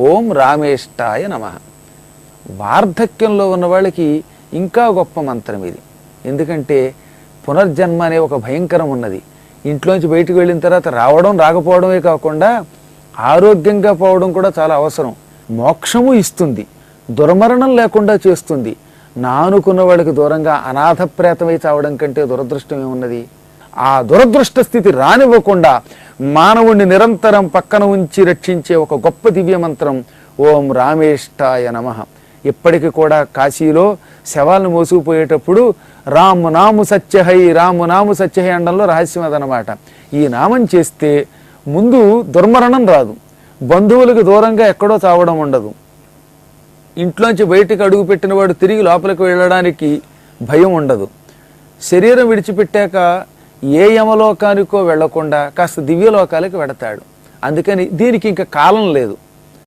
ఓం రామేష్టాయ నమః. వార్ధక్యంలో ఉన్న వాళ్ళకి ఇంకా గొప్ప మంత్రం ఇది. ఎందుకంటే పునర్జన్మ అనే ఒక భయంకరం ఉన్నది. ఇంట్లోంచి బయటకు వెళ్ళిన తర్వాత రావడం రాకపోవడమే కాకుండా ఆరోగ్యంగా పోవడం కూడా చాలా అవసరం. మోక్షము ఇస్తుంది, దుర్మరణం లేకుండా చేస్తుంది. నానుకున్న వాళ్ళకి దూరంగా అనాథ ప్రేతమై చావడం కంటే దురదృష్టం ఏమున్నది? ఆ దురదృష్ట స్థితి రానివ్వకుండా మానవుణ్ణి నిరంతరం పక్కన ఉంచి రక్షించే ఒక గొప్ప దివ్య మంత్రం ఓం రామేష్టాయ నమః. ఇప్పటికి కూడా కాశీలో శవాలను మోసుకుపోయేటప్పుడు రాము నాము సత్యహై, రాము నాము సత్యహై అనడంలో రహస్యం అదనమాట. ఈ నామం చేస్తే ముందు దుర్మరణం రాదు, బంధువులకు దూరంగా ఎక్కడో చావడం ఉండదు, ఇంట్లోంచి బయటికి అడుగుపెట్టిన వాడు తిరిగి లోపలికి వెళ్ళడానికి భయం ఉండదు, శరీరం విడిచిపెట్టాక ఏ యమలోకానికో వెళ్లకుండా కాస్త దివ్యలోకాలకు వెడతాడు. అందుకని దీనికి ఇంకా కాలం లేదు.